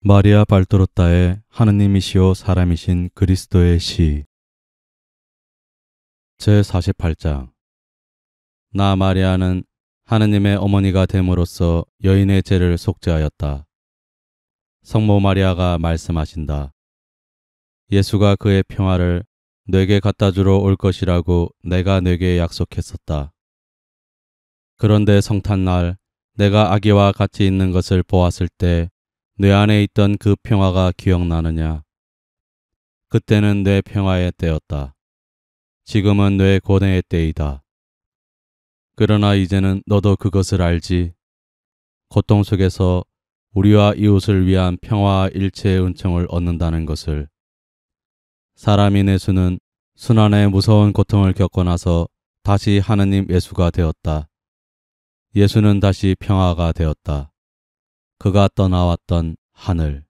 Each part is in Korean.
마리아 발도로타의 하느님이시오 사람이신 그리스도의 시 제48장. 나 마리아는 하느님의 어머니가 됨으로써 여인의 죄를 속죄하였다. 성모 마리아가 말씀하신다. 예수가 그의 평화를 내게 갖다 주러 올 것이라고 내가 내게 약속했었다. 그런데 성탄날 내가 아기와 같이 있는 것을 보았을 때 내 안에 있던 그 평화가 기억나느냐? 그때는 내 평화의 때였다. 지금은 내 고뇌의 때이다. 그러나 이제는 너도 그것을 알지. 고통 속에서 우리와 이웃을 위한 평화와 일체의 은총을 얻는다는 것을. 사람이 내수는 순환의 무서운 고통을 겪고 나서 다시 하느님 예수가 되었다. 예수는 다시 평화가 되었다. 그가 떠나왔던 하늘.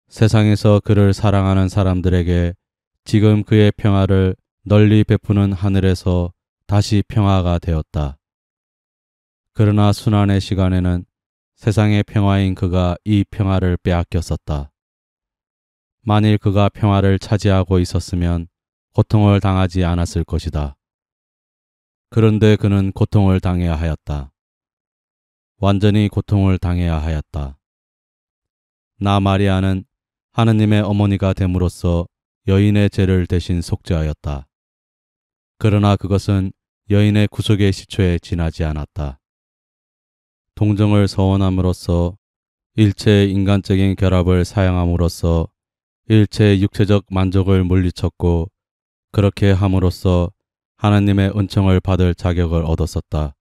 세상에서 그를 사랑하는 사람들에게 지금 그의 평화를 널리 베푸는 하늘에서 다시 평화가 되었다. 그러나 순환의 시간에는 세상의 평화인 그가 이 평화를 빼앗겼었다. 만일 그가 평화를 차지하고 있었으면 고통을 당하지 않았을 것이다. 그런데 그는 고통을 당해야 하였다. 완전히 고통을 당해야 하였다. 나 마리아는 하느님의 어머니가 됨으로써 여인의 죄를 대신 속죄하였다. 그러나 그것은 여인의 구속의 시초에 지나지 않았다. 동정을 서원함으로써 일체의 인간적인 결합을 사용함으로써 일체의 육체적 만족을 물리쳤고 그렇게 함으로써 하나님의 은총을 받을 자격을 얻었었다.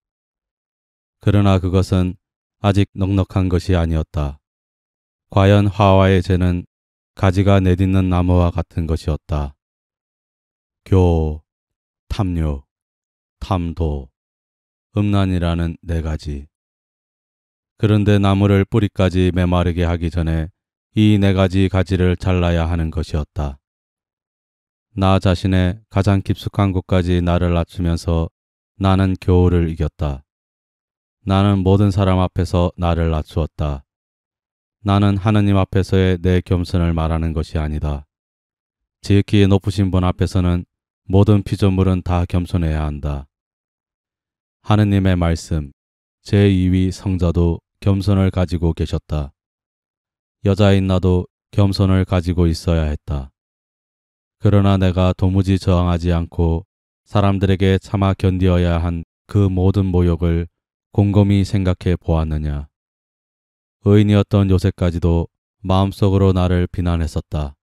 그러나 그것은 아직 넉넉한 것이 아니었다. 과연 하와의 죄는 가지가 내딛는 나무와 같은 것이었다. 교, 탐욕, 탐도, 음란이라는 네 가지. 그런데 나무를 뿌리까지 메마르게 하기 전에 이 네 가지 가지를 잘라야 하는 것이었다. 나 자신의 가장 깊숙한 곳까지 나를 낮추면서 나는 교우를 이겼다. 나는 모든 사람 앞에서 나를 낮추었다. 나는 하느님 앞에서의 내 겸손을 말하는 것이 아니다. 지극히 높으신 분 앞에서는 모든 피조물은 다 겸손해야 한다. 하느님의 말씀, 제2위 성자도 겸손을 가지고 계셨다. 여자인 나도 겸손을 가지고 있어야 했다. 그러나 내가 도무지 저항하지 않고 사람들에게 참아 견디어야 한 그 모든 모욕을 곰곰이 생각해 보았느냐. 의인이었던 요셉까지도 마음속으로 나를 비난했었다.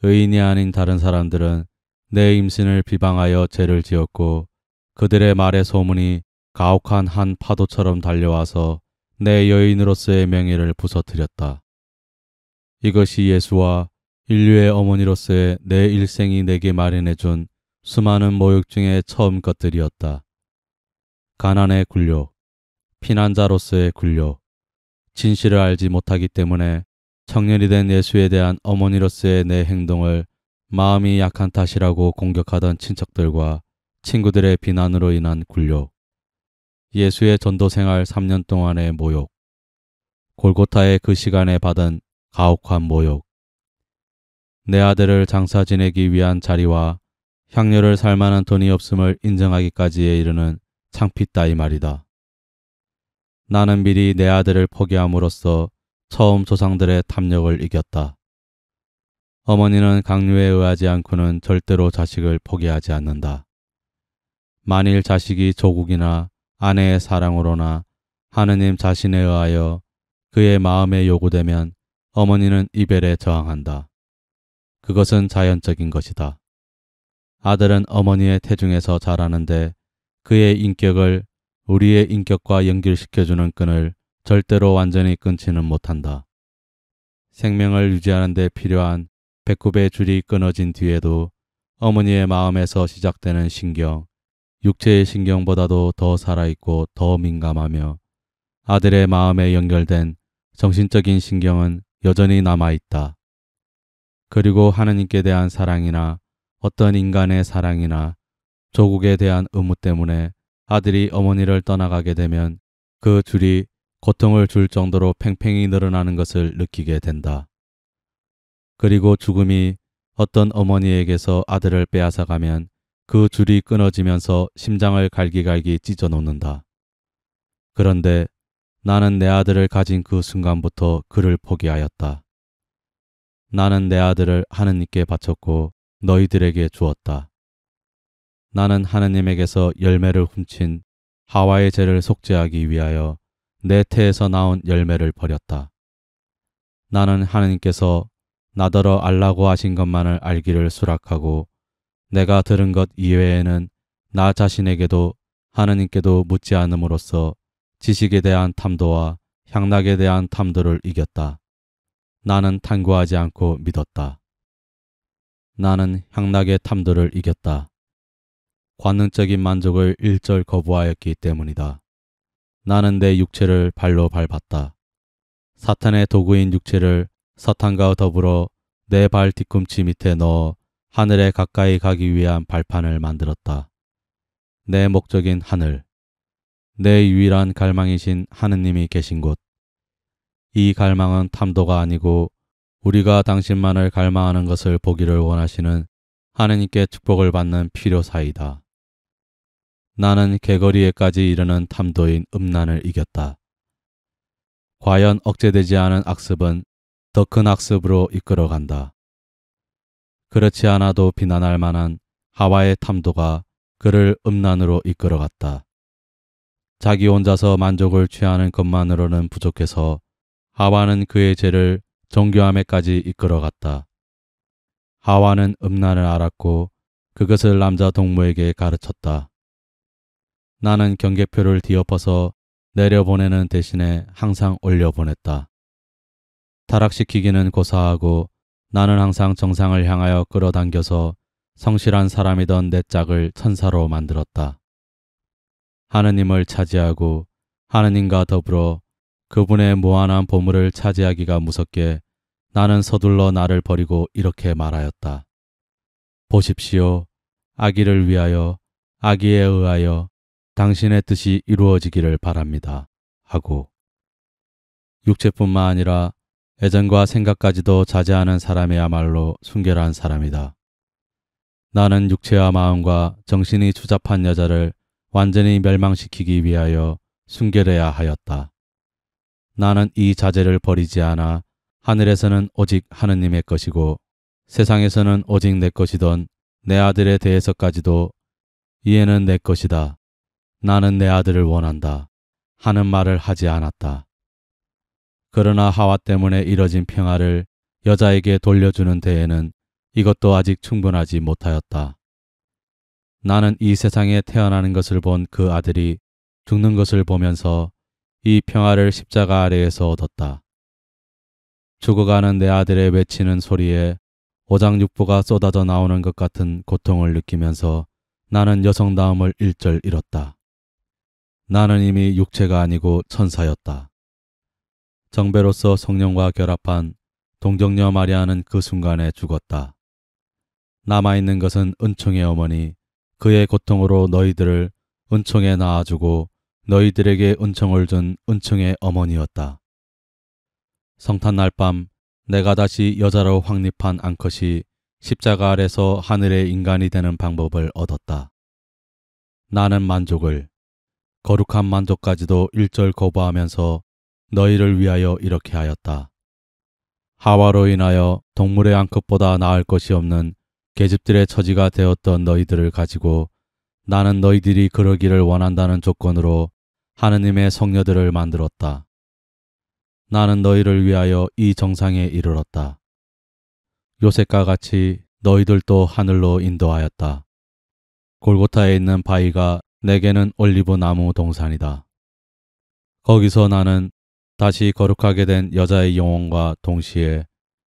의인이 아닌 다른 사람들은 내 임신을 비방하여 죄를 지었고 그들의 말의 소문이 가혹한 한 파도처럼 달려와서 내 여인으로서의 명예를 부서뜨렸다. 이것이 예수와 인류의 어머니로서의 내 일생이 내게 마련해준 수많은 모욕 중에 처음 것들이었다. 가난의 굴욕, 피난자로서의 굴욕, 진실을 알지 못하기 때문에 청년이 된 예수에 대한 어머니로서의 내 행동을 마음이 약한 탓이라고 공격하던 친척들과 친구들의 비난으로 인한 굴욕, 예수의 전도 생활 3년 동안의 모욕, 골고타의 그 시간에 받은 가혹한 모욕, 내 아들을 장사 지내기 위한 자리와 향료를 살 만한 돈이 없음을 인정하기까지에 이르는 창피 따위 말이다. 나는 미리 내 아들을 포기함으로써 처음 조상들의 탐욕을 이겼다. 어머니는 강요에 의하지 않고는 절대로 자식을 포기하지 않는다. 만일 자식이 조국이나 아내의 사랑으로나 하느님 자신에 의하여 그의 마음에 요구되면 어머니는 이별에 저항한다. 그것은 자연적인 것이다. 아들은 어머니의 태중에서 자라는데 그의 인격을 우리의 인격과 연결시켜주는 끈을 절대로 완전히 끊지는 못한다. 생명을 유지하는 데 필요한 배꼽의 줄이 끊어진 뒤에도 어머니의 마음에서 시작되는 신경, 육체의 신경보다도 더 살아있고 더 민감하며 아들의 마음에 연결된 정신적인 신경은 여전히 남아있다. 그리고 하느님께 대한 사랑이나 어떤 인간의 사랑이나 조국에 대한 의무 때문에 아들이 어머니를 떠나가게 되면 그 줄이 고통을 줄 정도로 팽팽히 늘어나는 것을 느끼게 된다. 그리고 죽음이 어떤 어머니에게서 아들을 빼앗아가면 그 줄이 끊어지면서 심장을 갈기갈기 찢어 놓는다. 그런데 나는 내 아들을 가진 그 순간부터 그를 포기하였다. 나는 내 아들을 하느님께 바쳤고 너희들에게 주었다. 나는 하느님에게서 열매를 훔친 하와의 죄를 속죄하기 위하여 내 태에서 나온 열매를 버렸다. 나는 하느님께서 나더러 알라고 하신 것만을 알기를 수락하고 내가 들은 것 이외에는 나 자신에게도 하느님께도 묻지 않음으로써 지식에 대한 탐도와 향락에 대한 탐도를 이겼다. 나는 탐구하지 않고 믿었다. 나는 향락의 탐도를 이겼다. 관능적인 만족을 일절 거부하였기 때문이다. 나는 내 육체를 발로 밟았다. 사탄의 도구인 육체를 사탄과 더불어 내 발 뒤꿈치 밑에 넣어 하늘에 가까이 가기 위한 발판을 만들었다. 내 목적인 하늘, 내 유일한 갈망이신 하느님이 계신 곳. 이 갈망은 탐도가 아니고 우리가 당신만을 갈망하는 것을 보기를 원하시는 하느님께 축복을 받는 필요사이다. 나는 개거리에까지 이르는 탐도인 음란을 이겼다. 과연 억제되지 않은 악습은 더 큰 악습으로 이끌어간다. 그렇지 않아도 비난할 만한 하와의 탐도가 그를 음란으로 이끌어갔다. 자기 혼자서 만족을 취하는 것만으로는 부족해서 하와는 그의 죄를 정교함에까지 이끌어갔다. 하와는 음란을 알았고 그것을 남자 동무에게 가르쳤다. 나는 경계표를 뒤엎어서 내려보내는 대신에 항상 올려보냈다. 타락시키기는 고사하고 나는 항상 정상을 향하여 끌어당겨서 성실한 사람이던 내 짝을 천사로 만들었다. 하느님을 차지하고 하느님과 더불어 그분의 무한한 보물을 차지하기가 무섭게 나는 서둘러 나를 버리고 이렇게 말하였다. 보십시오. 아기를 위하여 아기에 의하여 당신의 뜻이 이루어지기를 바랍니다. 하고 육체뿐만 아니라 애정과 생각까지도 자제하는 사람이야말로 순결한 사람이다. 나는 육체와 마음과 정신이 추잡한 여자를 완전히 멸망시키기 위하여 순결해야 하였다. 나는 이 자제를 버리지 않아 하늘에서는 오직 하느님의 것이고 세상에서는 오직 내 것이던 내 아들에 대해서까지도 이에는 내 것이다. 나는 내 아들을 원한다. 하는 말을 하지 않았다. 그러나 하와 때문에 이뤄진 평화를 여자에게 돌려주는 데에는 이것도 아직 충분하지 못하였다. 나는 이 세상에 태어나는 것을 본 그 아들이 죽는 것을 보면서 이 평화를 십자가 아래에서 얻었다. 죽어가는 내 아들의 외치는 소리에 오장육부가 쏟아져 나오는 것 같은 고통을 느끼면서 나는 여성다움을 일절 잃었다. 나는 이미 육체가 아니고 천사였다. 정배로서 성령과 결합한 동정녀 마리아는 그 순간에 죽었다. 남아있는 것은 은총의 어머니, 그의 고통으로 너희들을 은총에 낳아주고 너희들에게 은총을 준 은총의 어머니였다. 성탄날 밤 내가 다시 여자로 확립한 앙컷이 십자가 아래서 하늘의 인간이 되는 방법을 얻었다. 나는 만족을, 거룩한 만족까지도 일절 거부하면서 너희를 위하여 이렇게 하였다. 하와로 인하여 동물의 앙컷보다 나을 것이 없는 계집들의 처지가 되었던 너희들을 가지고 나는 너희들이 그러기를 원한다는 조건으로 하느님의 성녀들을 만들었다. 나는 너희를 위하여 이 정상에 이르렀다. 요셉과 같이 너희들도 하늘로 인도하였다. 골고타에 있는 바위가 내게는 올리브 나무 동산이다. 거기서 나는 다시 거룩하게 된 여자의 영혼과 동시에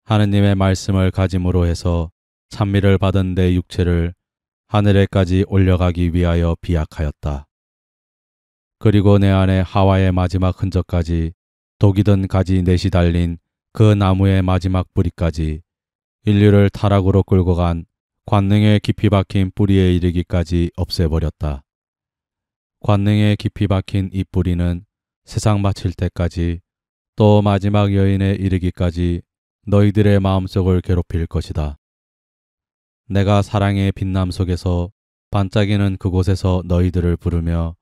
하느님의 말씀을 가짐으로 해서 찬미를 받은 내 육체를 하늘에까지 올려가기 위하여 비약하였다. 그리고 내 안에 하와의 마지막 흔적까지 독이든 가지 넷이 달린 그 나무의 마지막 뿌리까지 인류를 타락으로 끌고 간 관능에 깊이 박힌 뿌리에 이르기까지 없애버렸다. 관능에 깊이 박힌 이 뿌리는 세상 마칠 때까지 또 마지막 여인에 이르기까지 너희들의 마음속을 괴롭힐 것이다. 내가 사랑의 빛남 속에서 반짝이는 그곳에서 너희들을 부르며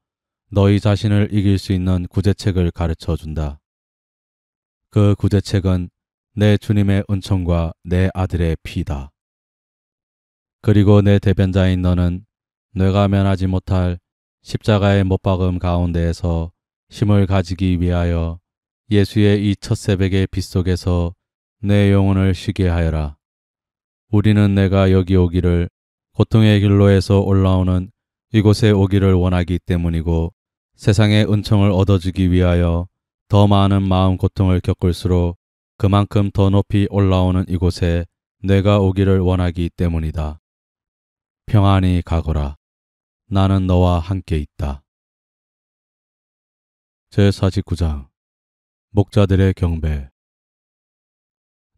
너희 자신을 이길 수 있는 구제책을 가르쳐 준다. 그 구제책은 내 주님의 은총과 내 아들의 피다. 그리고 내 대변자인 너는 뇌가 면하지 못할 십자가의 못박음 가운데에서 힘을 가지기 위하여 예수의 이 첫 새벽의 빛 속에서 내 영혼을 쉬게 하여라. 우리는 내가 여기 오기를 고통의 길로에서 올라오는 이곳에 오기를 원하기 때문이고 세상의 은총을 얻어주기 위하여 더 많은 마음 고통을 겪을수록 그만큼 더 높이 올라오는 이곳에 내가 오기를 원하기 때문이다. 평안히 가거라. 나는 너와 함께 있다. 제49장 목자들의 경배.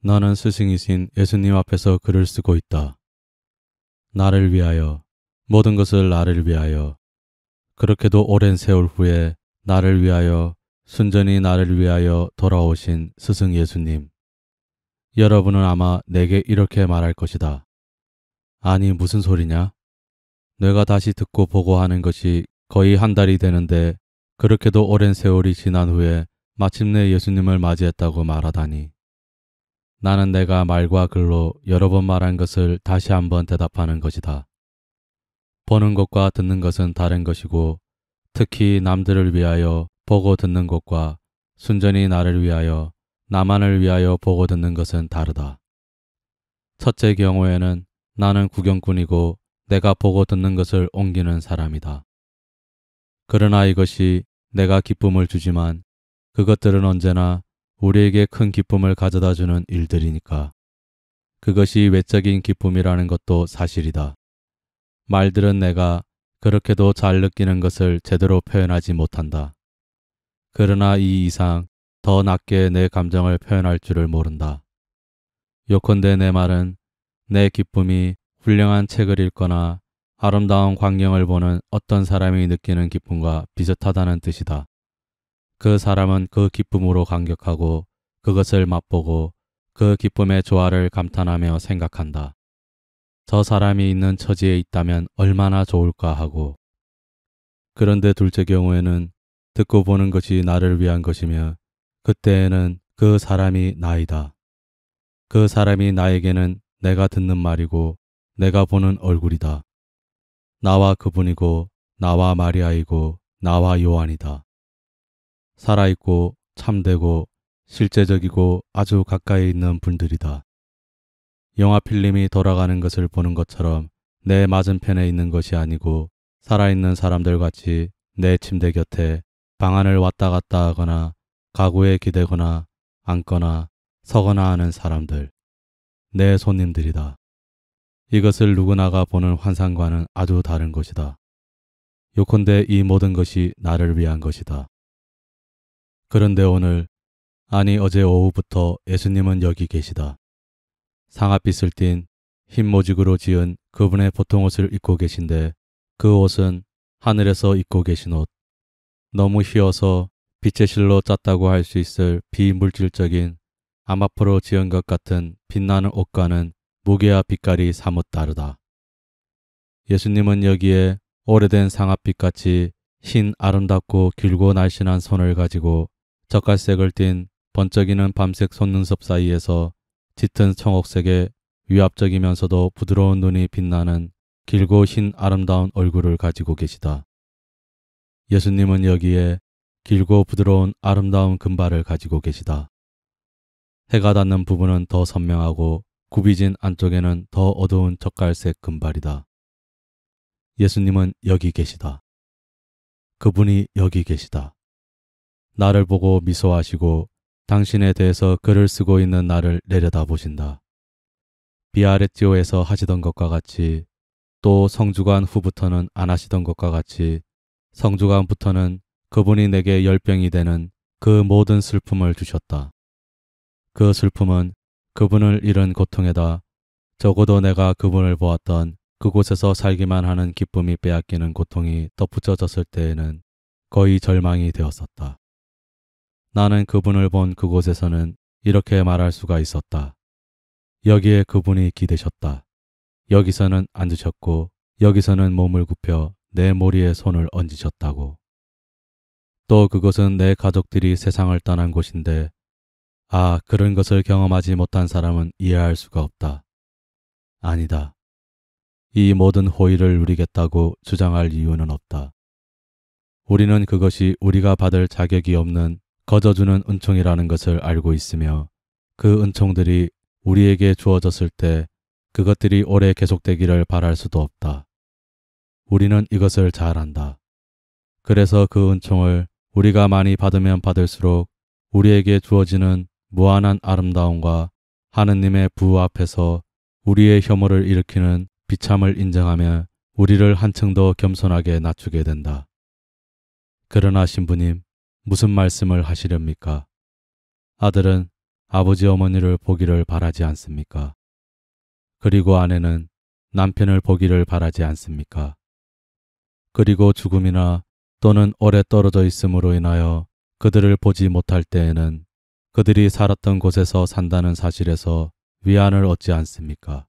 나는 스승이신 예수님 앞에서 글을 쓰고 있다. 나를 위하여, 모든 것을 나를 위하여, 그렇게도 오랜 세월 후에 나를 위하여, 순전히 나를 위하여 돌아오신 스승 예수님. 여러분은 아마 내게 이렇게 말할 것이다. 아니 무슨 소리냐? 내가 다시 듣고 보고 하는 것이 거의 한 달이 되는데 그렇게도 오랜 세월이 지난 후에 마침내 예수님을 맞이했다고 말하다니. 나는 내가 말과 글로 여러 번 말한 것을 다시 한번 대답하는 것이다. 보는 것과 듣는 것은 다른 것이고 특히 남들을 위하여 보고 듣는 것과 순전히 나를 위하여 나만을 위하여 보고 듣는 것은 다르다. 첫째 경우에는 나는 구경꾼이고 내가 보고 듣는 것을 옮기는 사람이다. 그러나 이것이 내가 기쁨을 주지만 그것들은 언제나 우리에게 큰 기쁨을 가져다 주는 일들이니까. 그것이 외적인 기쁨이라는 것도 사실이다. 말들은 내가 그렇게도 잘 느끼는 것을 제대로 표현하지 못한다. 그러나 이 이상 더 낮게 내 감정을 표현할 줄을 모른다. 요컨대 내 말은 내 기쁨이 훌륭한 책을 읽거나 아름다운 광경을 보는 어떤 사람이 느끼는 기쁨과 비슷하다는 뜻이다. 그 사람은 그 기쁨으로 감격하고 그것을 맛보고 그 기쁨의 조화를 감탄하며 생각한다. 저 사람이 있는 처지에 있다면 얼마나 좋을까 하고. 그런데 둘째 경우에는 듣고 보는 것이 나를 위한 것이며 그때에는 그 사람이 나이다. 그 사람이 나에게는 내가 듣는 말이고 내가 보는 얼굴이다. 나와 그분이고 나와 마리아이고 나와 요한이다. 살아있고 참되고 실제적이고 아주 가까이 있는 분들이다. 영화 필름이 돌아가는 것을 보는 것처럼 내 맞은편에 있는 것이 아니고 살아있는 사람들 같이 내 침대 곁에 방안을 왔다 갔다 하거나 가구에 기대거나 앉거나 서거나 하는 사람들. 내 손님들이다. 이것을 누구나가 보는 환상과는 아주 다른 것이다. 요컨대 이 모든 것이 나를 위한 것이다. 그런데 오늘, 아니 어제 오후부터 예수님은 여기 계시다. 상아빛을 띤 흰 모직으로 지은 그분의 보통 옷을 입고 계신데 그 옷은 하늘에서 입고 계신 옷. 너무 휘어서 빛의 실로 짰다고 할 수 있을 비물질적인 암압으로 지은 것 같은 빛나는 옷과는 무게와 빛깔이 사뭇 다르다. 예수님은 여기에 오래된 상아빛같이 흰 아름답고 길고 날씬한 손을 가지고 젓갈색을 띤 번쩍이는 밤색 속눈썹 사이에서 짙은 청옥색의 위압적이면서도 부드러운 눈이 빛나는 길고 흰 아름다운 얼굴을 가지고 계시다. 예수님은 여기에 길고 부드러운 아름다운 금발을 가지고 계시다. 해가 닿는 부분은 더 선명하고 굽이진 안쪽에는 더 어두운 젓갈색 금발이다. 예수님은 여기 계시다. 그분이 여기 계시다. 나를 보고 미소하시고 당신에 대해서 글을 쓰고 있는 나를 내려다보신다. 비아레지오에서 하시던 것과 같이 또 성주관 후부터는 안 하시던 것과 같이 성주관부터는 그분이 내게 열병이 되는 그 모든 슬픔을 주셨다. 그 슬픔은 그분을 잃은 고통에다 적어도 내가 그분을 보았던 그곳에서 살기만 하는 기쁨이 빼앗기는 고통이 덧붙여졌을 때에는 거의 절망이 되었었다. 나는 그분을 본 그곳에서는 이렇게 말할 수가 있었다. 여기에 그분이 기대셨다. 여기서는 앉으셨고 여기서는 몸을 굽혀 내 머리에 손을 얹으셨다고. 또 그것은 내 가족들이 세상을 떠난 곳인데 그런 것을 경험하지 못한 사람은 이해할 수가 없다. 아니다. 이 모든 호의를 누리겠다고 주장할 이유는 없다. 우리는 그것이 우리가 받을 자격이 없는 거저주는 은총이라는 것을 알고 있으며 그 은총들이 우리에게 주어졌을 때 그것들이 오래 계속되기를 바랄 수도 없다. 우리는 이것을 잘 안다. 그래서 그 은총을 우리가 많이 받으면 받을수록 우리에게 주어지는 무한한 아름다움과 하느님의 부 앞에서 우리의 혐오를 일으키는 비참을 인정하며 우리를 한층 더 겸손하게 낮추게 된다. 그러나 신부님, 무슨 말씀을 하시렵니까? 아들은 아버지 어머니를 보기를 바라지 않습니까? 그리고 아내는 남편을 보기를 바라지 않습니까? 그리고 죽음이나 또는 오래 떨어져 있음으로 인하여 그들을 보지 못할 때에는 그들이 살았던 곳에서 산다는 사실에서 위안을 얻지 않습니까?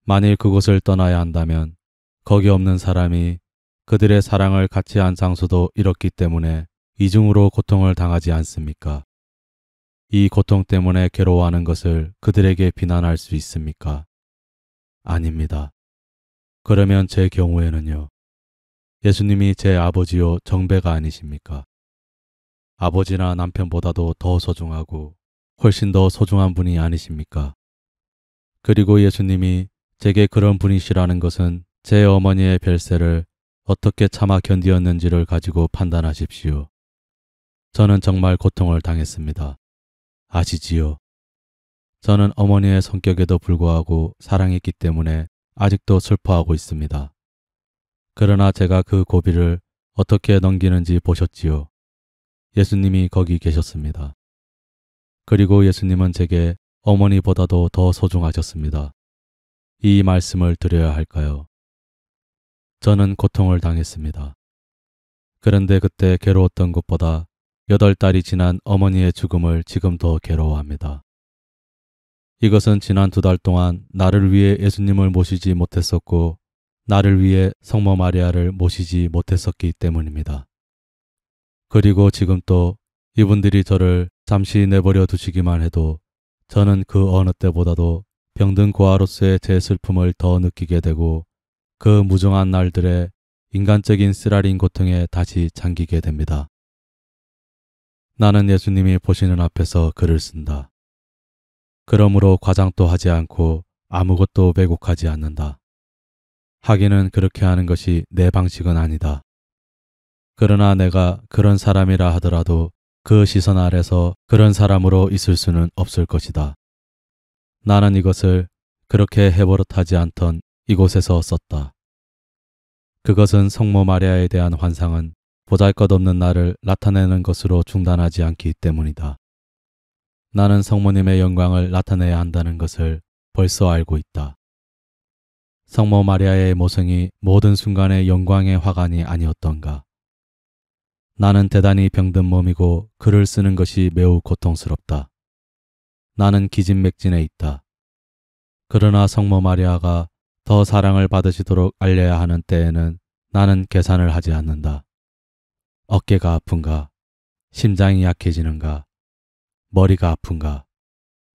만일 그곳을 떠나야 한다면 거기 없는 사람이 그들의 사랑을 갖지 않은 장소도 잃었기 때문에 이중으로 고통을 당하지 않습니까? 이 고통 때문에 괴로워하는 것을 그들에게 비난할 수 있습니까? 아닙니다. 그러면 제 경우에는요. 예수님이 제 아버지요 정배가 아니십니까? 아버지나 남편보다도 더 소중하고 훨씬 더 소중한 분이 아니십니까? 그리고 예수님이 제게 그런 분이시라는 것은 제 어머니의 별세를 어떻게 참아 견디었는지를 가지고 판단하십시오. 저는 정말 고통을 당했습니다. 아시지요? 저는 어머니의 성격에도 불구하고 사랑했기 때문에 아직도 슬퍼하고 있습니다. 그러나 제가 그 고비를 어떻게 넘기는지 보셨지요? 예수님이 거기 계셨습니다. 그리고 예수님은 제게 어머니보다도 더 소중하셨습니다. 이 말씀을 드려야 할까요? 저는 고통을 당했습니다. 그런데 그때 괴로웠던 것보다 8달이 지난 어머니의 죽음을 지금 더 괴로워합니다. 이것은 지난 2달 동안 나를 위해 예수님을 모시지 못했었고 나를 위해 성모 마리아를 모시지 못했었기 때문입니다. 그리고 지금 또 이분들이 저를 잠시 내버려 두시기만 해도 저는 그 어느 때보다도 병든 고아로서의 제 슬픔을 더 느끼게 되고 그 무정한 날들의 인간적인 쓰라린 고통에 다시 잠기게 됩니다. 나는 예수님이 보시는 앞에서 글을 쓴다. 그러므로 과장도 하지 않고 아무것도 왜곡하지 않는다. 하기는 그렇게 하는 것이 내 방식은 아니다. 그러나 내가 그런 사람이라 하더라도 그 시선 아래서 그런 사람으로 있을 수는 없을 것이다. 나는 이것을 그렇게 해버릇하지 않던 이곳에서 썼다. 그것은 성모 마리아에 대한 환상은 보잘것없는 나를 나타내는 것으로 중단하지 않기 때문이다. 나는 성모님의 영광을 나타내야 한다는 것을 벌써 알고 있다. 성모 마리아의 모성이 모든 순간의 영광의 화관이 아니었던가. 나는 대단히 병든 몸이고 글을 쓰는 것이 매우 고통스럽다. 나는 기진맥진해 있다. 그러나 성모 마리아가 더 사랑을 받으시도록 알려야 하는 때에는 나는 계산을 하지 않는다. 어깨가 아픈가? 심장이 약해지는가? 머리가 아픈가?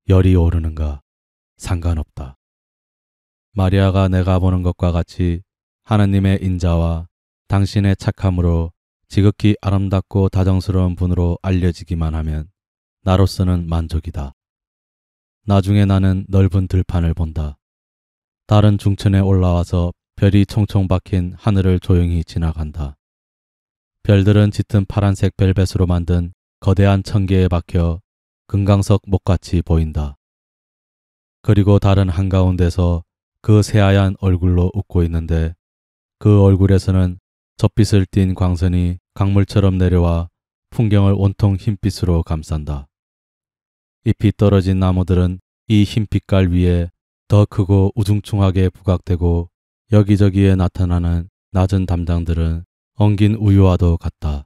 열이 오르는가? 상관없다. 마리아가 내가 보는 것과 같이 하느님의 인자와 당신의 착함으로 지극히 아름답고 다정스러운 분으로 알려지기만 하면 나로서는 만족이다. 나중에 나는 넓은 들판을 본다. 달은 중천에 올라와서 별이 총총 박힌 하늘을 조용히 지나간다. 별들은 짙은 파란색 벨벳으로 만든 거대한 청계에 박혀 금강석 목같이 보인다. 그리고 달은 한가운데서 그 새하얀 얼굴로 웃고 있는데 그 얼굴에서는 젖빛을 띤 광선이 강물처럼 내려와 풍경을 온통 흰빛으로 감싼다. 잎이 떨어진 나무들은 이 흰빛깔 위에 더 크고 우중충하게 부각되고 여기저기에 나타나는 낮은 담장들은 엉긴 우유와도 같다.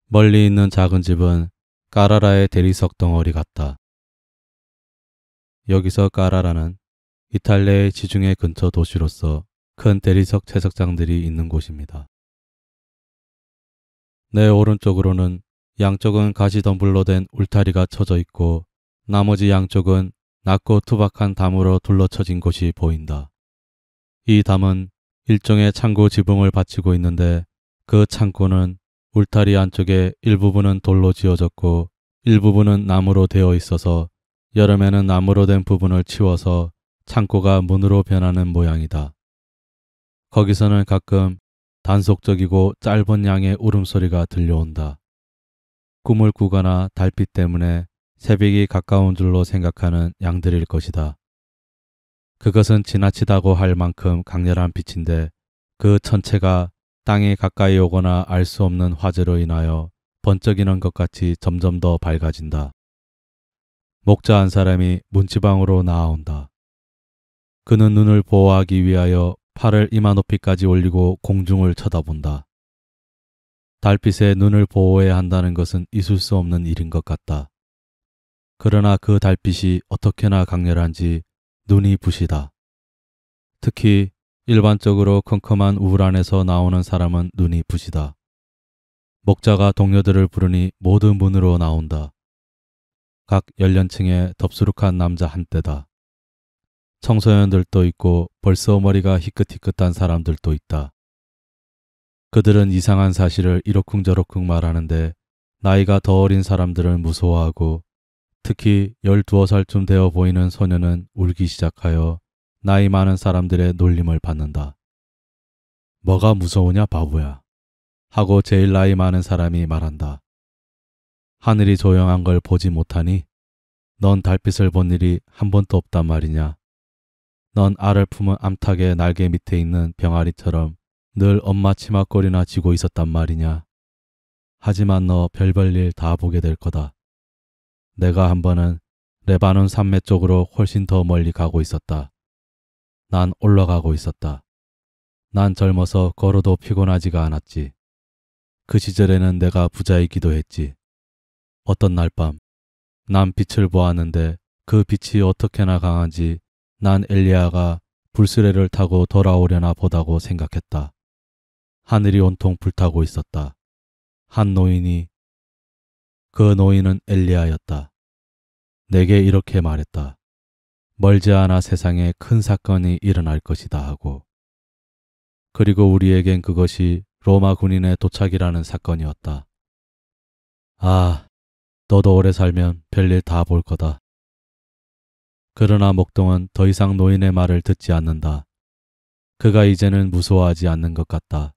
멀리 있는 작은 집은 까라라의 대리석 덩어리 같다. 여기서 까라라는 이탈리아의 지중해 근처 도시로서 큰 대리석 채석장들이 있는 곳입니다. 내 오른쪽으로는 양쪽은 가시덤불로 된 울타리가 쳐져 있고 나머지 양쪽은 낮고 투박한 담으로 둘러쳐진 곳이 보인다. 이 담은 일종의 창고 지붕을 받치고 있는데 그 창고는 울타리 안쪽에 일부분은 돌로 지어졌고 일부분은 나무로 되어 있어서 여름에는 나무로 된 부분을 치워서 창고가 문으로 변하는 모양이다. 거기서는 가끔 단속적이고 짧은 양의 울음소리가 들려온다. 꿈을 꾸거나 달빛 때문에 새벽이 가까운 줄로 생각하는 양들일 것이다. 그것은 지나치다고 할 만큼 강렬한 빛인데 그 천체가 땅에 가까이 오거나 알 수 없는 화재로 인하여 번쩍이는 것 같이 점점 더 밝아진다. 목자 한 사람이 문지방으로 나아온다. 그는 눈을 보호하기 위하여 팔을 이마 높이까지 올리고 공중을 쳐다본다. 달빛에 눈을 보호해야 한다는 것은 있을 수 없는 일인 것 같다. 그러나 그 달빛이 어떻게나 강렬한지 눈이 부시다. 특히 일반적으로 컴컴한 우울 안에서 나오는 사람은 눈이 부시다. 목자가 동료들을 부르니 모두 문으로 나온다. 각 연령층의 덥수룩한 남자 한때다. 청소년들도 있고 벌써 머리가 희끗희끗한 사람들도 있다. 그들은 이상한 사실을 이러쿵저러쿵 말하는데 나이가 더 어린 사람들은 무서워하고 특히 12살쯤 되어 보이는 소녀는 울기 시작하여 나이 많은 사람들의 놀림을 받는다. 뭐가 무서우냐 바보야 하고 제일 나이 많은 사람이 말한다. 하늘이 조용한 걸 보지 못하니? 넌 달빛을 본 일이 한 번도 없단 말이냐. 넌 알을 품은 암탉의 날개 밑에 있는 병아리처럼 늘 엄마 치마꼴이나 쥐고 있었단 말이냐. 하지만 너 별볼일 다 보게 될 거다. 내가 한 번은 레바논 산맥 쪽으로 훨씬 더 멀리 가고 있었다. 난 올라가고 있었다. 난 젊어서 걸어도 피곤하지가 않았지. 그 시절에는 내가 부자이기도 했지. 어떤 날 밤, 난 빛을 보았는데 그 빛이 어떻게나 강한지 난 엘리야가 불수레를 타고 돌아오려나 보다고 생각했다. 하늘이 온통 불타고 있었다. 한 노인이, 그 노인은 엘리야였다. 내게 이렇게 말했다. 멀지 않아 세상에 큰 사건이 일어날 것이다 하고. 그리고 우리에겐 그것이 로마 군인의 도착이라는 사건이었다. 아, 너도 오래 살면 별일 다 볼 거다. 그러나 목동은 더 이상 노인의 말을 듣지 않는다. 그가 이제는 무서워하지 않는 것 같다.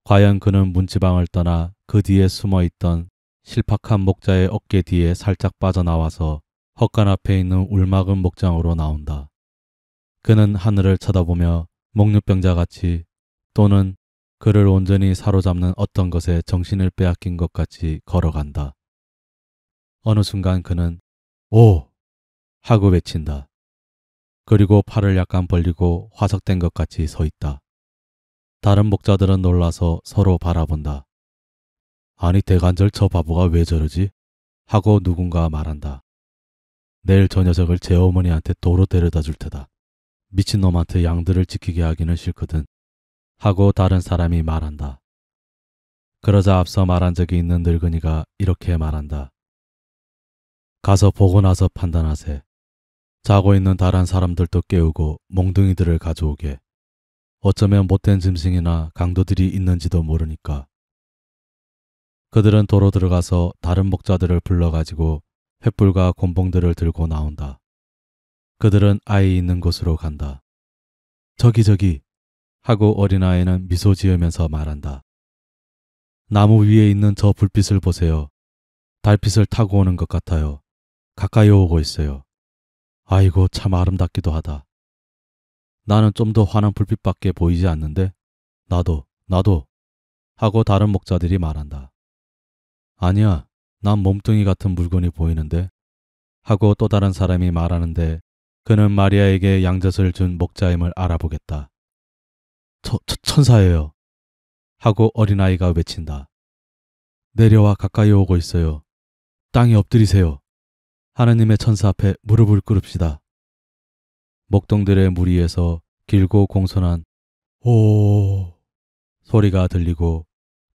과연 그는 문지방을 떠나 그 뒤에 숨어있던 실팍한 목자의 어깨 뒤에 살짝 빠져나와서 헛간 앞에 있는 울막은 목장으로 나온다. 그는 하늘을 쳐다보며 목류병자같이 또는 그를 온전히 사로잡는 어떤 것에 정신을 빼앗긴 것 같이 걸어간다. 어느 순간 그는 오! 하고 외친다. 그리고 팔을 약간 벌리고 화석된 것 같이 서 있다. 다른 목자들은 놀라서 서로 바라본다. 아니 대간절 저 바보가 왜 저러지? 하고 누군가 말한다. 내일 저 녀석을 제 어머니한테 도로 데려다 줄 테다. 미친놈한테 양들을 지키게 하기는 싫거든. 하고 다른 사람이 말한다. 그러자 앞서 말한 적이 있는 늙은이가 이렇게 말한다. 가서 보고 나서 판단하세. 자고 있는 다른 사람들도 깨우고 몽둥이들을 가져오게. 어쩌면 못된 짐승이나 강도들이 있는지도 모르니까. 그들은 도로 들어가서 다른 목자들을 불러가지고 횃불과 곤봉들을 들고 나온다. 그들은 아이 있는 곳으로 간다. 저기 하고 어린아이는 미소 지으면서 말한다. 나무 위에 있는 저 불빛을 보세요. 달빛을 타고 오는 것 같아요. 가까이 오고 있어요. 아이고 참 아름답기도 하다. 나는 좀 더 환한 불빛밖에 보이지 않는데 나도 하고 다른 목자들이 말한다. 아니야 난 몸뚱이 같은 물건이 보이는데 하고 또 다른 사람이 말하는데 그는 마리아에게 양젖을 준 목자임을 알아보겠다. 천사예요 하고 어린아이가 외친다. 내려와 가까이 오고 있어요. 땅에 엎드리세요. 하느님의 천사 앞에 무릎을 꿇읍시다. 목동들의 무리에서 길고 공손한 오 소리가 들리고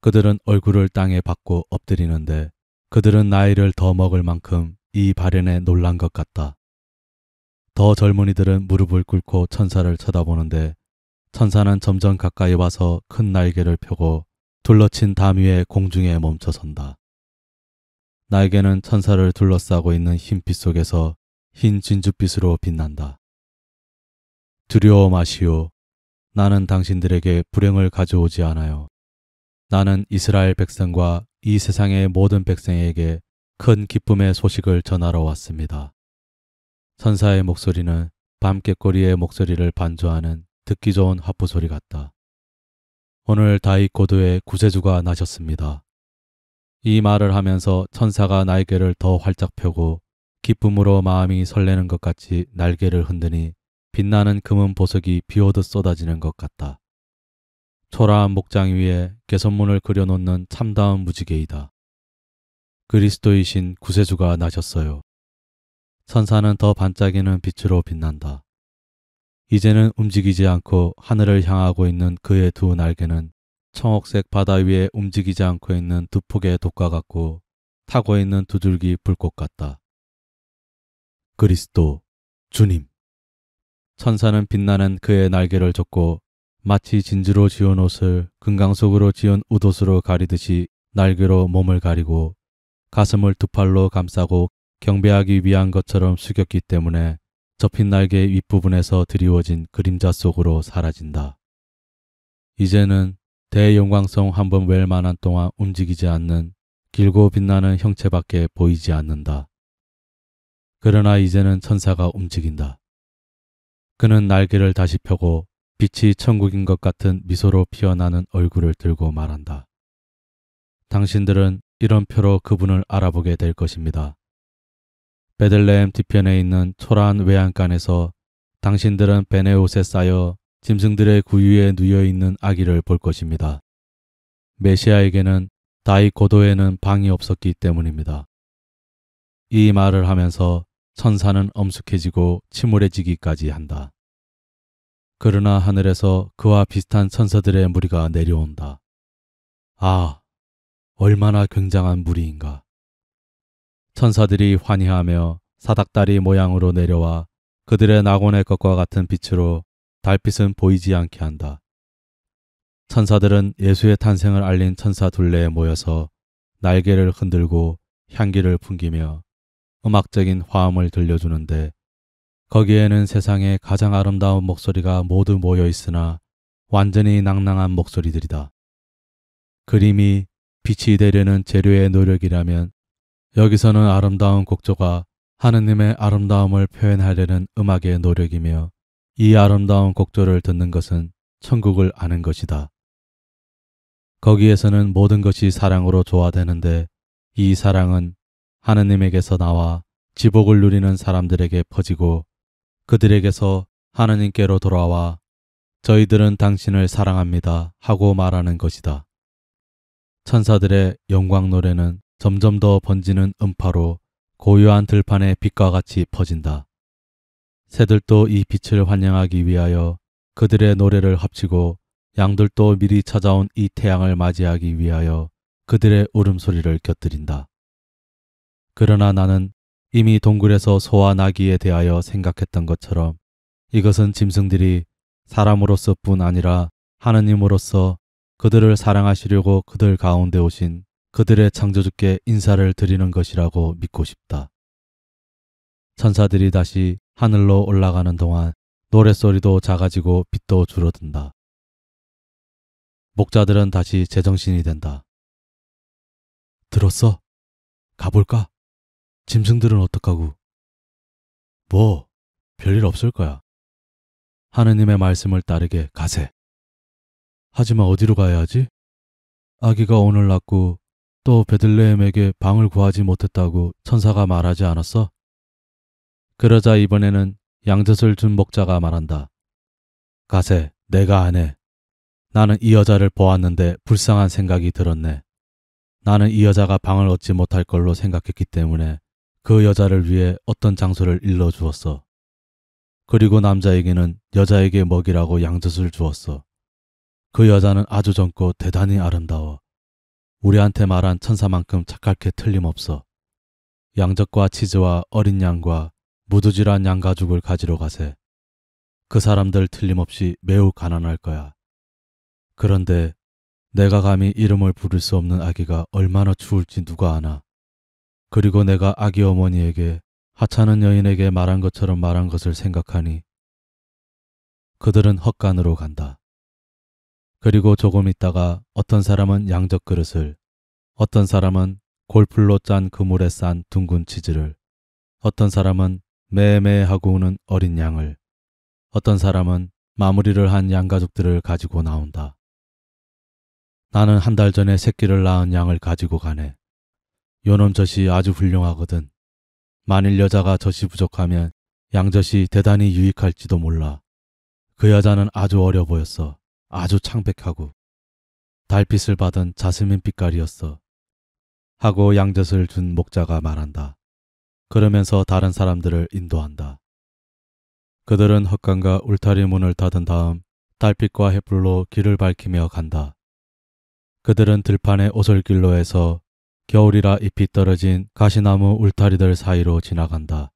그들은 얼굴을 땅에 박고 엎드리는데 그들은 나이를 더 먹을 만큼 이 발현에 놀란 것 같다. 더 젊은이들은 무릎을 꿇고 천사를 쳐다보는데 천사는 점점 가까이 와서 큰 날개를 펴고 둘러친 담 위에 공중에 멈춰선다. 날개는 천사를 둘러싸고 있는 흰빛 속에서 흰 진주빛으로 빛난다. 두려워 마시오. 나는 당신들에게 불행을 가져오지 않아요. 나는 이스라엘 백성과 이 세상의 모든 백성에게 큰 기쁨의 소식을 전하러 왔습니다. 천사의 목소리는 밤개꼬리의 목소리를 반주하는 듣기 좋은 하프 소리 같다. 오늘 다윗 고도의 구세주가 나셨습니다. 이 말을 하면서 천사가 날개를 더 활짝 펴고 기쁨으로 마음이 설레는 것 같이 날개를 흔드니 빛나는 금은 보석이 비오듯 쏟아지는 것 같다. 초라한 목장 위에 개선문을 그려놓는 참다운 무지개이다. 그리스도이신 구세주가 나셨어요. 천사는 더 반짝이는 빛으로 빛난다. 이제는 움직이지 않고 하늘을 향하고 있는 그의 두 날개는 청옥색 바다 위에 움직이지 않고 있는 두 폭의 돛과 같고 타고 있는 두 줄기 불꽃 같다. 그리스도, 주님. 천사는 빛나는 그의 날개를 젓고 마치 진주로 지은 옷을 금강석으로 지은 웃옷으로 가리듯이 날개로 몸을 가리고 가슴을 두 팔로 감싸고 경배하기 위한 것처럼 숙였기 때문에 접힌 날개 윗부분에서 드리워진 그림자 속으로 사라진다. 이제는 대영광성 한번 웰 만한 동안 움직이지 않는 길고 빛나는 형체밖에 보이지 않는다. 그러나 이제는 천사가 움직인다. 그는 날개를 다시 펴고 빛이 천국인 것 같은 미소로 피어나는 얼굴을 들고 말한다. 당신들은 이런 표로 그분을 알아보게 될 것입니다. 베들레헴 뒤편에 있는 초라한 외양간에서 당신들은 벤의 옷에 쌓여 짐승들의 구유에 누여있는 아기를 볼 것입니다. 메시아에게는 다윗 고도에는 방이 없었기 때문입니다. 이 말을 하면서 천사는 엄숙해지고 침울해지기까지 한다. 그러나 하늘에서 그와 비슷한 천사들의 무리가 내려온다. 아, 얼마나 굉장한 무리인가. 천사들이 환희하며 사닥다리 모양으로 내려와 그들의 낙원의 것과 같은 빛으로 달빛은 보이지 않게 한다. 천사들은 예수의 탄생을 알린 천사 둘레에 모여서 날개를 흔들고 향기를 풍기며 음악적인 화음을 들려주는데 거기에는 세상의 가장 아름다운 목소리가 모두 모여 있으나 완전히 낭낭한 목소리들이다. 그림이 빛이 되려는 재료의 노력이라면 여기서는 아름다운 곡조가 하느님의 아름다움을 표현하려는 음악의 노력이며 이 아름다운 곡조를 듣는 것은 천국을 아는 것이다. 거기에서는 모든 것이 사랑으로 조화되는데 이 사랑은 하느님에게서 나와 지복을 누리는 사람들에게 퍼지고 그들에게서 하느님께로 돌아와 저희들은 당신을 사랑합니다 하고 말하는 것이다. 천사들의 영광 노래는 점점 더 번지는 음파로 고요한 들판의 빛과 같이 퍼진다. 새들도 이 빛을 환영하기 위하여 그들의 노래를 합치고 양들도 미리 찾아온 이 태양을 맞이하기 위하여 그들의 울음소리를 곁들인다. 그러나 나는 이미 동굴에서 소와 나귀에 대하여 생각했던 것처럼 이것은 짐승들이 사람으로서 뿐 아니라 하느님으로서 그들을 사랑하시려고 그들 가운데 오신 그들의 창조주께 인사를 드리는 것이라고 믿고 싶다. 천사들이 다시 하늘로 올라가는 동안 노랫소리도 작아지고 빛도 줄어든다. 목자들은 다시 제정신이 된다. 들었어? 가볼까? 짐승들은 어떡하고? 뭐, 별일 없을 거야. 하느님의 말씀을 따르게 가세. 하지만 어디로 가야 하지? 아기가 오늘 낳고 또 베들레헴에게 방을 구하지 못했다고 천사가 말하지 않았어? 그러자 이번에는 양젖을 준 목자가 말한다. 가세, 내가 안 해. 나는 이 여자를 보았는데 불쌍한 생각이 들었네. 나는 이 여자가 방을 얻지 못할 걸로 생각했기 때문에 그 여자를 위해 어떤 장소를 일러주었어. 그리고 남자에게는 여자에게 먹이라고 양젖을 주었어. 그 여자는 아주 젊고 대단히 아름다워. 우리한테 말한 천사만큼 착할 게 틀림없어. 양젖과 치즈와 어린 양과 무두질한 양가죽을 가지러 가세. 그 사람들 틀림없이 매우 가난할 거야. 그런데 내가 감히 이름을 부를 수 없는 아기가 얼마나 추울지 누가 아나. 그리고 내가 아기 어머니에게 하찮은 여인에게 말한 것처럼 말한 것을 생각하니 그들은 헛간으로 간다. 그리고 조금 있다가 어떤 사람은 양젓 그릇을, 어떤 사람은 골풀로 짠 그물에 싼 둥근 치즈를, 어떤 사람은 매매하고 우는 어린 양을, 어떤 사람은 마무리를 한 양가죽들을 가지고 나온다. 나는 한 달 전에 새끼를 낳은 양을 가지고 가네. 요놈 젖이 아주 훌륭하거든. 만일 여자가 젖이 부족하면 양젖이 대단히 유익할지도 몰라. 그 여자는 아주 어려 보였어. 아주 창백하고 달빛을 받은 자스민 빛깔이었어. 하고 양젖을 준 목자가 말한다. 그러면서 다른 사람들을 인도한다. 그들은 헛간과 울타리 문을 닫은 다음 달빛과 햇불로 길을 밝히며 간다. 그들은 들판의 오솔길로에서 겨울이라 잎이 떨어진 가시나무 울타리들 사이로 지나간다.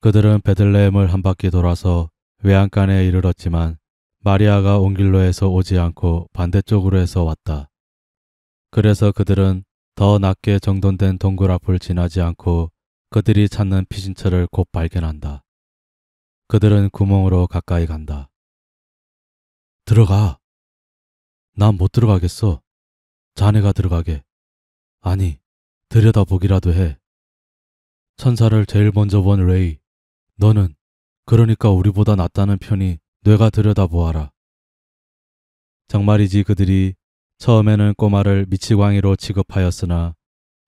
그들은 베들레헴을 한 바퀴 돌아서 외양간에 이르렀지만 마리아가 온 길로에서 오지 않고 반대쪽으로 해서 왔다. 그래서 그들은 더 낮게 정돈된 동굴 앞을 지나지 않고 그들이 찾는 피신처를 곧 발견한다. 그들은 구멍으로 가까이 간다. 들어가. 난 못 들어가겠어. 자네가 들어가게. 아니, 들여다보기라도 해. 천사를 제일 먼저 본 레이. 너는 그러니까 우리보다 낫다는 편이 뇌가 들여다보아라. 정말이지 그들이 처음에는 꼬마를 미치광이로 취급하였으나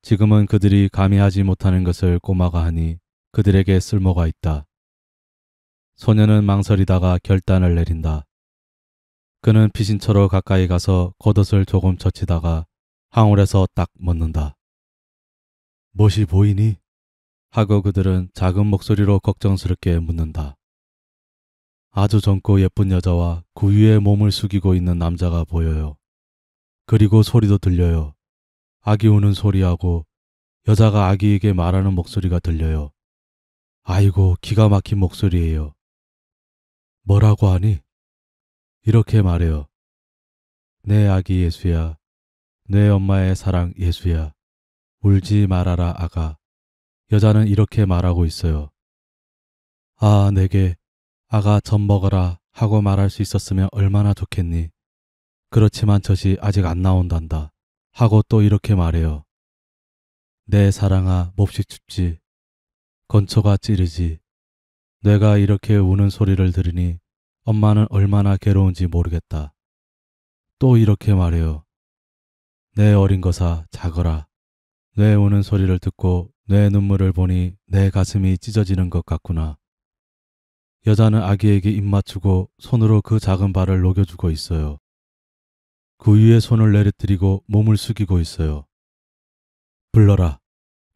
지금은 그들이 감히 하지 못하는 것을 꼬마가 하니 그들에게 쓸모가 있다. 소녀는 망설이다가 결단을 내린다. 그는 피신처로 가까이 가서 겉옷을 조금 젖히다가 항울에서 딱 묻는다. 못이 보이니? 하고 그들은 작은 목소리로 걱정스럽게 묻는다. 아주 젊고 예쁜 여자와 그 위에 몸을 숙이고 있는 남자가 보여요. 그리고 소리도 들려요. 아기 우는 소리하고 여자가 아기에게 말하는 목소리가 들려요. 아이고, 기가 막힌 목소리예요. 뭐라고 하니? 이렇게 말해요. 내 아기 예수야. 내 엄마의 사랑 예수야. 울지 말아라 아가. 여자는 이렇게 말하고 있어요. 아, 내게 아가 젖 먹어라 하고 말할 수 있었으면 얼마나 좋겠니. 그렇지만 젖이 아직 안 나온단다 하고 또 이렇게 말해요. 내 사랑아 몹시 춥지. 건초가 찌르지. 내가 이렇게 우는 소리를 들으니 엄마는 얼마나 괴로운지 모르겠다. 또 이렇게 말해요. 내 어린 것아 자거라. 내 우는 소리를 듣고 내 눈물을 보니 내 가슴이 찢어지는 것 같구나. 여자는 아기에게 입 맞추고 손으로 그 작은 발을 녹여주고 있어요. 그 위에 손을 내려뜨리고 몸을 숙이고 있어요. 불러라.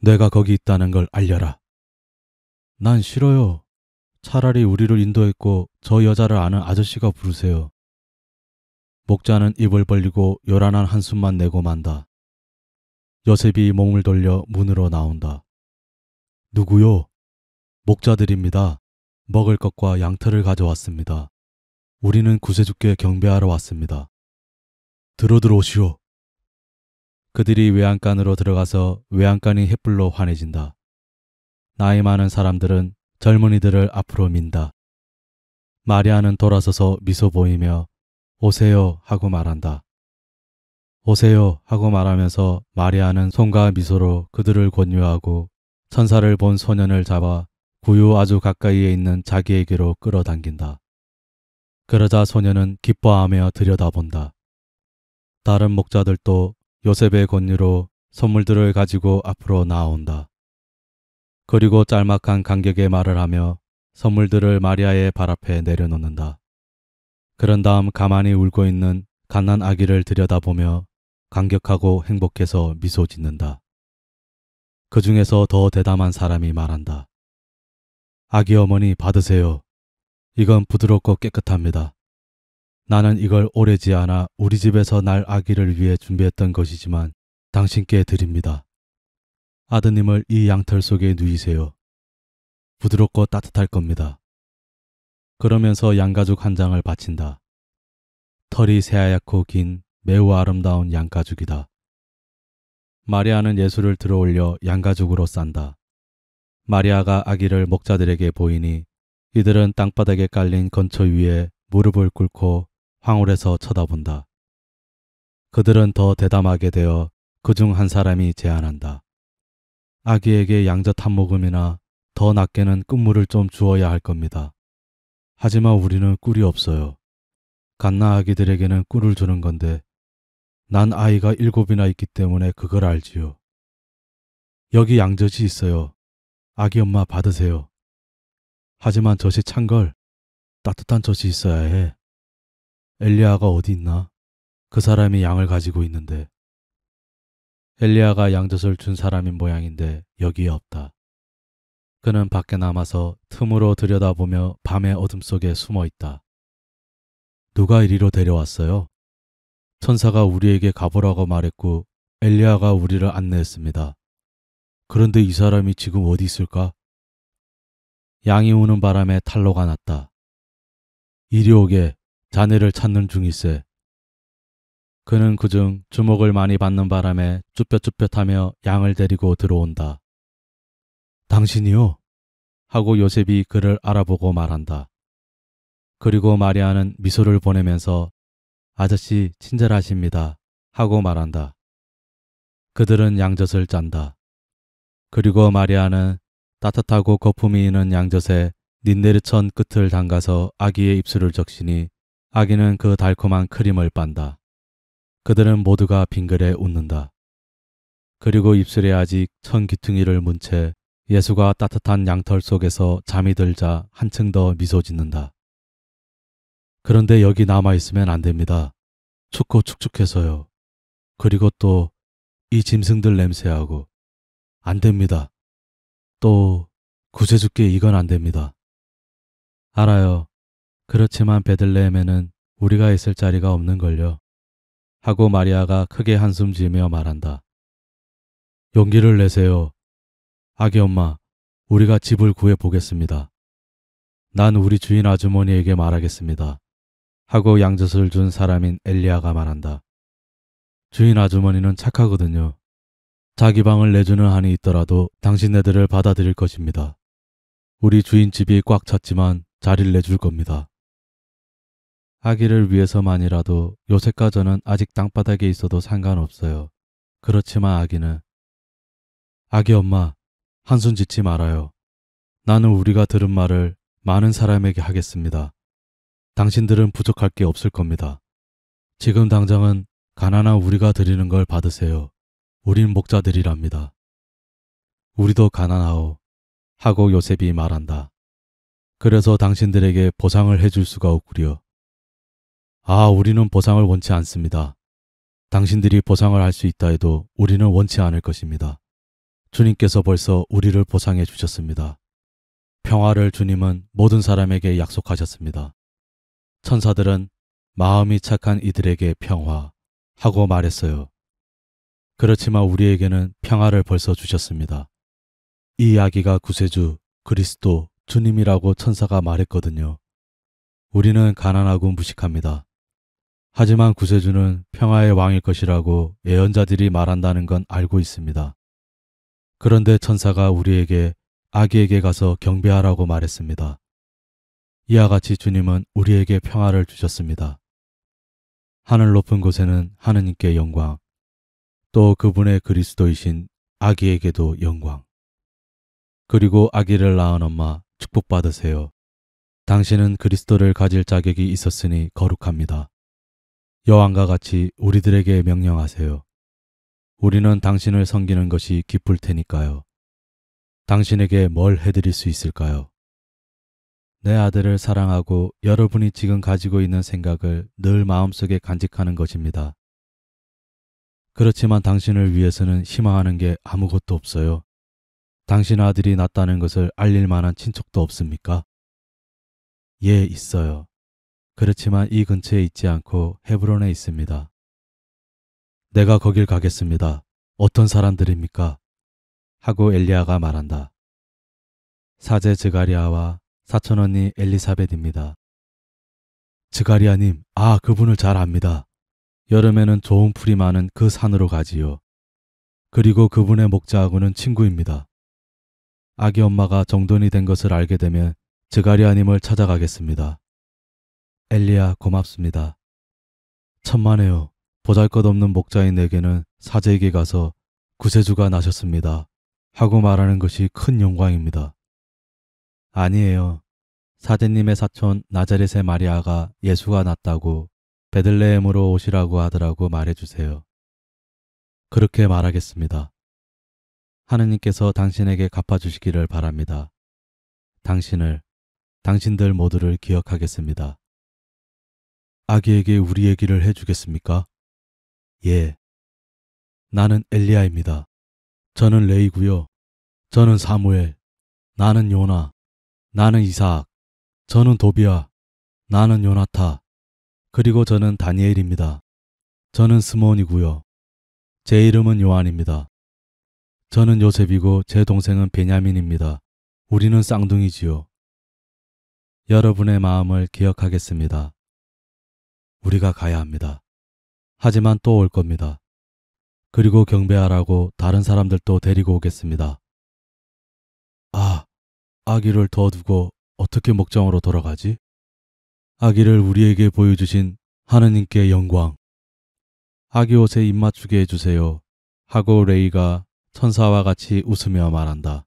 내가 거기 있다는 걸 알려라. 난 싫어요. 차라리 우리를 인도했고 저 여자를 아는 아저씨가 부르세요. 목자는 입을 벌리고 요란한 한숨만 내고 만다. 요셉이 몸을 돌려 문으로 나온다. 누구요? 목자들입니다. 먹을 것과 양털을 가져왔습니다. 우리는 구세주께 경배하러 왔습니다. 들어오시오. 그들이 외양간으로 들어가서 외양간이 햇불로 환해진다. 나이 많은 사람들은 젊은이들을 앞으로 민다. 마리아는 돌아서서 미소 보이며 오세요 하고 말한다. 오세요 하고 말하면서 마리아는 손과 미소로 그들을 권유하고 천사를 본 소년을 잡아 구유 아주 가까이에 있는 자기에게로 끌어당긴다. 그러자 소년은 기뻐하며 들여다본다. 다른 목자들도 요셉의 권유로 선물들을 가지고 앞으로 나아온다. 그리고 짤막한 간격의 말을 하며 선물들을 마리아의 발 앞에 내려놓는다. 그런 다음 가만히 울고 있는 갓난 아기를 들여다보며 감격하고 행복해서 미소 짓는다. 그 중에서 더 대담한 사람이 말한다. 아기 어머니 받으세요. 이건 부드럽고 깨끗합니다. 나는 이걸 오래지 않아 우리 집에서 날 아기를 위해 준비했던 것이지만 당신께 드립니다. 아드님을 이 양털 속에 누이세요. 부드럽고 따뜻할 겁니다. 그러면서 양가죽 한 장을 바친다. 털이 새하얗고 긴 매우 아름다운 양가죽이다. 마리아는 예수를 들어올려 양가죽으로 싼다. 마리아가 아기를 목자들에게 보이니 이들은 땅바닥에 깔린 건처 위에 무릎을 꿇고 황홀해서 쳐다본다. 그들은 더 대담하게 되어 그중 한 사람이 제안한다. 아기에게 양젓 한 모금이나 더 낮게는 꿀물을 좀 주어야 할 겁니다. 하지만 우리는 꿀이 없어요. 갓나 아기들에게는 꿀을 주는 건데 난 아이가 7이나 있기 때문에 그걸 알지요. 여기 양젓이 있어요. 아기 엄마 받으세요. 하지만 젖이 찬 걸 따뜻한 젖이 있어야 해. 엘리야가 어디 있나? 그 사람이 양을 가지고 있는데. 엘리야가 양젓을 준 사람인 모양인데 여기에 없다. 그는 밖에 남아서 틈으로 들여다보며 밤의 어둠 속에 숨어 있다. 누가 이리로 데려왔어요? 천사가 우리에게 가보라고 말했고 엘리야가 우리를 안내했습니다. 그런데 이 사람이 지금 어디 있을까? 양이 우는 바람에 탈로가 났다. 이리 오게 자네를 찾는 중일세. 그는 그중 주목을 많이 받는 바람에 쭈뼛쭈뼛하며 양을 데리고 들어온다. 당신이요? 하고 요셉이 그를 알아보고 말한다. 그리고 마리아는 미소를 보내면서 아저씨 친절하십니다 하고 말한다. 그들은 양젓을 짠다. 그리고 마리아는 따뜻하고 거품이 있는 양젓에 닌네르천 끝을 담가서 아기의 입술을 적시니 아기는 그 달콤한 크림을 빤다. 그들은 모두가 빙그레 웃는다. 그리고 입술에 아직 천 귀퉁이를 문 채 예수가 따뜻한 양털 속에서 잠이 들자 한층 더 미소 짓는다. 그런데 여기 남아있으면 안 됩니다. 춥고 축축해서요. 그리고 또 이 짐승들 냄새하고 안 됩니다. 또 구세주께 이건 안 됩니다. 알아요. 그렇지만 베들레헴에는 우리가 있을 자리가 없는걸요. 하고 마리아가 크게 한숨 지으며 말한다. 용기를 내세요. 아기 엄마, 우리가 집을 구해 보겠습니다. 난 우리 주인 아주머니에게 말하겠습니다. 하고 양젓을 준 사람인 엘리야가 말한다. 주인 아주머니는 착하거든요. 자기 방을 내주는 한이 있더라도 당신네들을 받아들일 것입니다. 우리 주인 집이 꽉 찼지만 자리를 내줄 겁니다. 아기를 위해서만이라도 요셉과 저는 아직 땅바닥에 있어도 상관없어요. 그렇지만 아기는 아기 엄마, 한숨 짓지 말아요. 나는 우리가 들은 말을 많은 사람에게 하겠습니다. 당신들은 부족할 게 없을 겁니다. 지금 당장은 가난한 우리가 드리는 걸 받으세요. 우린 목자들이랍니다. 우리도 가난하오. 하고 요셉이 말한다. 그래서 당신들에게 보상을 해줄 수가 없구려. 아, 우리는 보상을 원치 않습니다. 당신들이 보상을 할 수 있다 해도 우리는 원치 않을 것입니다. 주님께서 벌써 우리를 보상해 주셨습니다. 평화를 주님은 모든 사람에게 약속하셨습니다. 천사들은 마음이 착한 이들에게 평화 하고 말했어요. 그렇지만 우리에게는 평화를 벌써 주셨습니다. 이 아기가 구세주, 그리스도, 주님이라고 천사가 말했거든요. 우리는 가난하고 무식합니다. 하지만 구세주는 평화의 왕일 것이라고 예언자들이 말한다는 건 알고 있습니다. 그런데 천사가 우리에게 아기에게 가서 경배하라고 말했습니다. 이와 같이 주님은 우리에게 평화를 주셨습니다. 하늘 높은 곳에는 하느님께 영광, 또 그분의 그리스도이신 아기에게도 영광. 그리고 아기를 낳은 엄마 축복받으세요. 당신은 그리스도를 가질 자격이 있었으니 거룩합니다. 여왕과 같이 우리들에게 명령하세요. 우리는 당신을 섬기는 것이 기쁠 테니까요. 당신에게 뭘 해드릴 수 있을까요? 내 아들을 사랑하고 여러분이 지금 가지고 있는 생각을 늘 마음속에 간직하는 것입니다. 그렇지만 당신을 위해서는 희망하는 게 아무것도 없어요. 당신 아들이 낳았다는 것을 알릴 만한 친척도 없습니까? 예, 있어요. 그렇지만 이 근처에 있지 않고 헤브론에 있습니다. 내가 거길 가겠습니다. 어떤 사람들입니까? 하고 엘리야가 말한다. 사제 즈가리아와 사촌언니 엘리사벳입니다. 즈가리아님, 그분을 잘 압니다. 여름에는 좋은 풀이 많은 그 산으로 가지요. 그리고 그분의 목자하고는 친구입니다. 아기 엄마가 정돈이 된 것을 알게 되면 즈가리아님을 찾아가겠습니다. 엘리야, 고맙습니다. 천만에요. 보잘것없는 목자인 내게는 사제에게 가서 구세주가 나셨습니다. 하고 말하는 것이 큰 영광입니다. 아니에요. 사제님의 사촌 나자렛의 마리아가 예수가 낳았다고 베들레헴으로 오시라고 하더라고 말해주세요. 그렇게 말하겠습니다. 하느님께서 당신에게 갚아주시기를 바랍니다. 당신들 모두를 기억하겠습니다. 아기에게 우리 얘기를 해주겠습니까? 예. 나는 엘리야입니다. 저는 레이고요. 저는 사무엘. 나는 요나. 나는 이삭. 저는 도비야. 나는 요나타. 그리고 저는 다니엘입니다. 저는 스몬이고요. 제 이름은 요한입니다. 저는 요셉이고 제 동생은 베냐민입니다. 우리는 쌍둥이지요. 여러분의 마음을 기억하겠습니다. 우리가 가야 합니다. 하지만 또 올 겁니다. 그리고 경배하라고 다른 사람들도 데리고 오겠습니다. 아기를 둬두고 어떻게 목장으로 돌아가지? 아기를 우리에게 보여주신 하느님께 영광. 아기 옷에 입 맞추게 해주세요. 하고 레이가 천사와 같이 웃으며 말한다.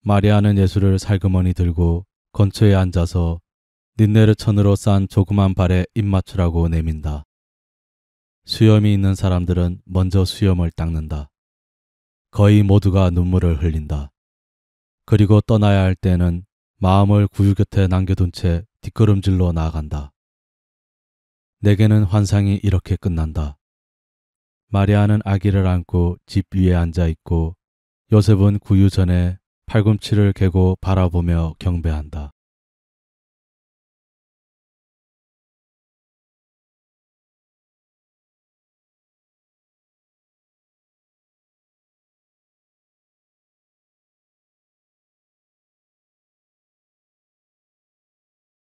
마리아는 예수를 살그머니 들고 건초에 앉아서 닌네르 천으로 싼 조그만 발에 입 맞추라고 내민다. 수염이 있는 사람들은 먼저 수염을 닦는다. 거의 모두가 눈물을 흘린다. 그리고 떠나야 할 때는 마음을 구유 곁에 남겨둔 채 뒷걸음질로 나아간다. 내게는 환상이 이렇게 끝난다. 마리아는 아기를 안고 집 위에 앉아 있고 요셉은 구유 전에 팔꿈치를 개고 바라보며 경배한다.